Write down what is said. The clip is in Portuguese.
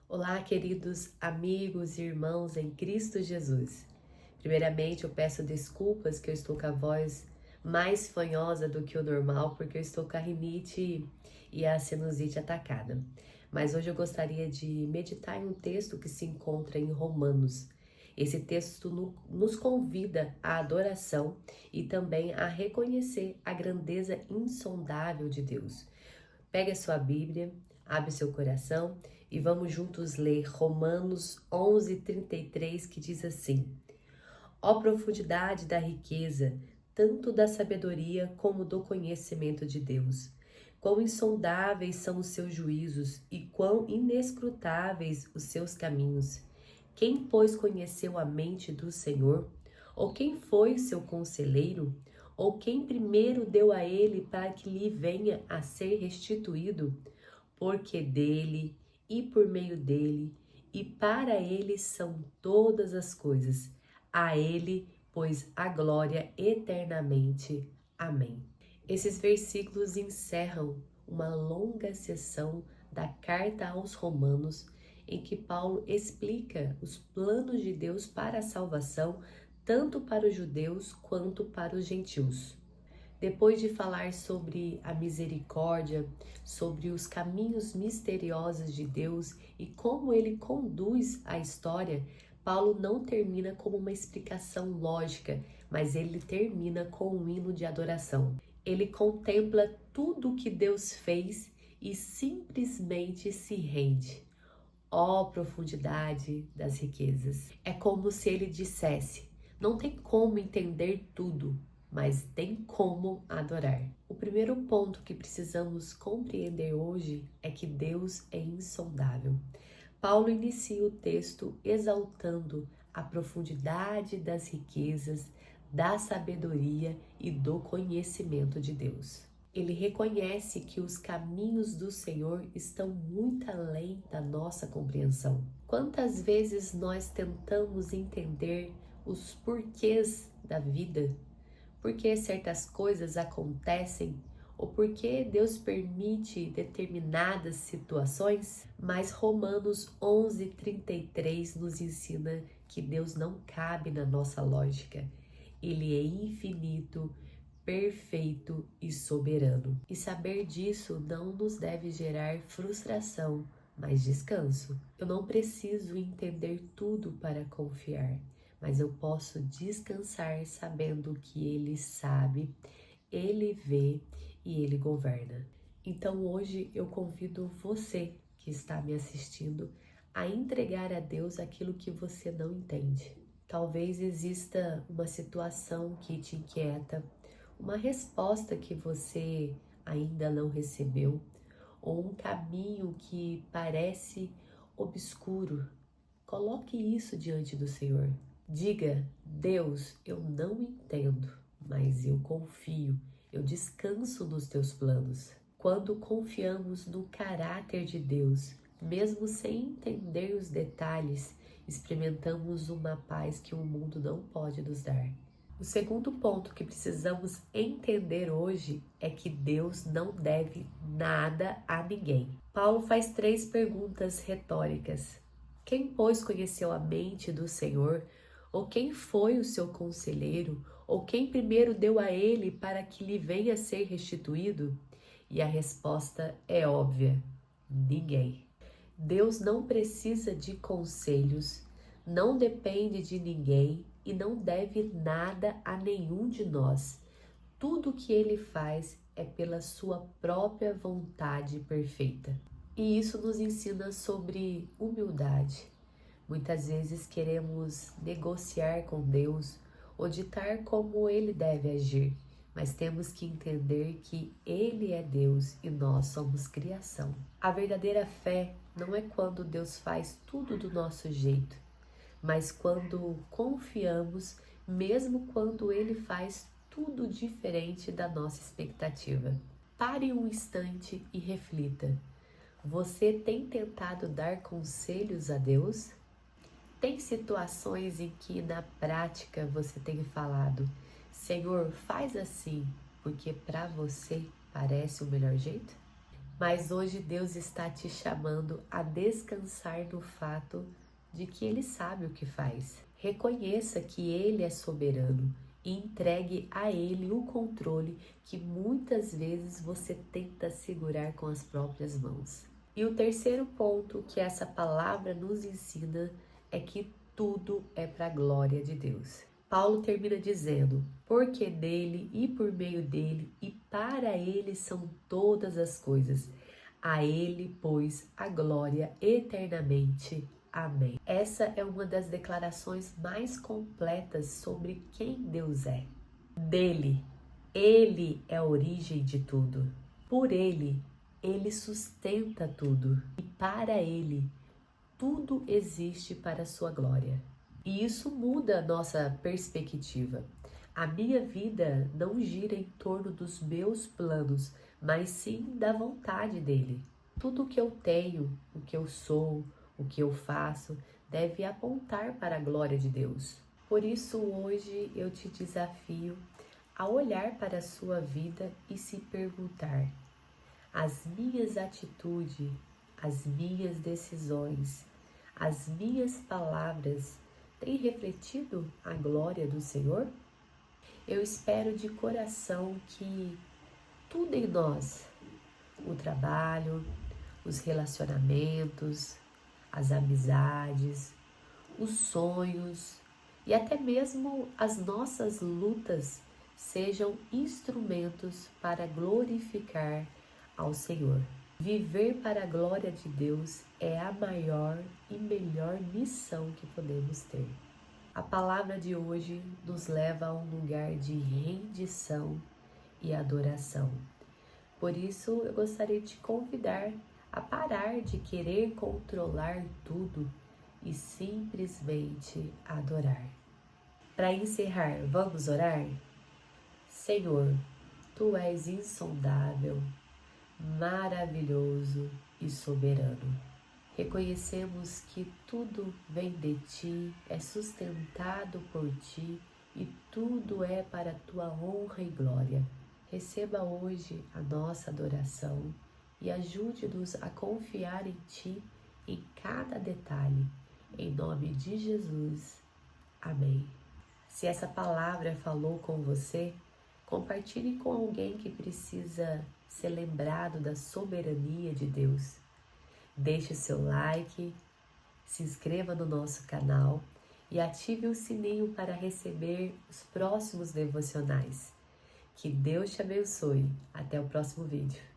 Olá, queridos amigos e irmãos em Cristo Jesus. Primeiramente, eu peço desculpas que eu estou com a voz mais fanhosa do que o normal, porque eu estou com a rinite e a sinusite atacada. Mas hoje eu gostaria de meditar em um texto que se encontra em Romanos. Esse texto nos convida à adoração e também a reconhecer a grandeza insondável de Deus. Pegue a sua Bíblia, abre seu coração e vamos juntos ler Romanos 11:33, que diz assim: Ó profundidade da riqueza, tanto da sabedoria como do conhecimento de Deus! Quão insondáveis são os seus juízos e quão inescrutáveis os seus caminhos! Quem, pois, conheceu a mente do Senhor? Ou quem foi seu conselheiro? Ou quem primeiro deu a ele para que lhe venha a ser restituído? Porque dele, e por meio dele, e para ele são todas as coisas. A ele, pois, a glória eternamente. Amém. Esses versículos encerram uma longa sessão da carta aos Romanos, em que Paulo explica os planos de Deus para a salvação, tanto para os judeus quanto para os gentios. Depois de falar sobre a misericórdia, sobre os caminhos misteriosos de Deus e como ele conduz a história, Paulo não termina como uma explicação lógica, mas ele termina com um hino de adoração. Ele contempla tudo o que Deus fez e simplesmente se rende. Ó profundidade das riquezas! É como se ele dissesse: não tem como entender tudo, mas tem como adorar. O primeiro ponto que precisamos compreender hoje é que Deus é insondável. Paulo inicia o texto exaltando a profundidade das riquezas, da sabedoria e do conhecimento de Deus. Ele reconhece que os caminhos do Senhor estão muito além da nossa compreensão. Quantas vezes nós tentamos entender os porquês da vida? Por que certas coisas acontecem? Ou por que Deus permite determinadas situações? Mas Romanos 11:33 nos ensina que Deus não cabe na nossa lógica. Ele é infinito, perfeito e soberano. E saber disso não nos deve gerar frustração, mas descanso. Eu não preciso entender tudo para confiar, mas eu posso descansar sabendo que Ele sabe, Ele vê e Ele governa. Então hoje eu convido você que está me assistindo a entregar a Deus aquilo que você não entende. Talvez exista uma situação que te inquieta, uma resposta que você ainda não recebeu, ou um caminho que parece obscuro. Coloque isso diante do Senhor. Diga: Deus, eu não entendo, mas eu confio, eu descanso nos teus planos. Quando confiamos no caráter de Deus, mesmo sem entender os detalhes, experimentamos uma paz que o mundo não pode nos dar. O segundo ponto que precisamos entender hoje é que Deus não deve nada a ninguém. Paulo faz 3 perguntas retóricas. Quem, pois, conheceu a mente do Senhor? Ou quem foi o seu conselheiro? Ou quem primeiro deu a ele para que lhe venha a ser restituído? E a resposta é óbvia: ninguém. Deus não precisa de conselhos, não depende de ninguém e não deve nada a nenhum de nós. Tudo o que ele faz é pela sua própria vontade perfeita. E isso nos ensina sobre humildade. Muitas vezes queremos negociar com Deus ou ditar como ele deve agir, mas temos que entender que ele é Deus e nós somos criação. A verdadeira fé não é quando Deus faz tudo do nosso jeito, mas quando confiamos, mesmo quando Ele faz tudo diferente da nossa expectativa. Pare um instante e reflita. Você tem tentado dar conselhos a Deus? Tem situações em que na prática você tem falado: Senhor, faz assim, porque para você parece o melhor jeito? Mas hoje Deus está te chamando a descansar no fato de que Ele sabe o que faz. Reconheça que Ele é soberano e entregue a Ele o controle que muitas vezes você tenta segurar com as próprias mãos. E o terceiro ponto que essa palavra nos ensina é que tudo é para a glória de Deus. Paulo termina dizendo: porque dele e por meio dele e para ele são todas as coisas. A ele, pois, a glória eternamente. Amém. Essa é uma das declarações mais completas sobre quem Deus é. Dele, ele é a origem de tudo. Por ele, ele sustenta tudo. E para ele, tudo existe para a sua glória. E isso muda a nossa perspectiva. A minha vida não gira em torno dos meus planos, mas sim da vontade dele. Tudo o que eu tenho, o que eu sou, o que eu faço, deve apontar para a glória de Deus. Por isso, hoje eu te desafio a olhar para a sua vida e se perguntar: as minhas atitudes, as minhas decisões, as minhas palavras têm refletido a glória do Senhor? Eu espero de coração que tudo em nós, o trabalho, os relacionamentos, as amizades, os sonhos e até mesmo as nossas lutas sejam instrumentos para glorificar ao Senhor. Viver para a glória de Deus é a maior e melhor missão que podemos ter. A palavra de hoje nos leva a um lugar de rendição e adoração. Por isso, eu gostaria de te convidar a parar de querer controlar tudo e simplesmente adorar. Para encerrar, vamos orar? Senhor, Tu és insondável, maravilhoso e soberano. Reconhecemos que tudo vem de Ti, é sustentado por Ti e tudo é para Tua honra e glória. Receba hoje a nossa adoração e ajude-nos a confiar em Ti em cada detalhe. Em nome de Jesus. Amém. Se essa palavra falou com você, compartilhe com alguém que precisa ser lembrado da soberania de Deus. Deixe seu like, se inscreva no nosso canal e ative o sininho para receber os próximos devocionais. Que Deus te abençoe. Até o próximo vídeo.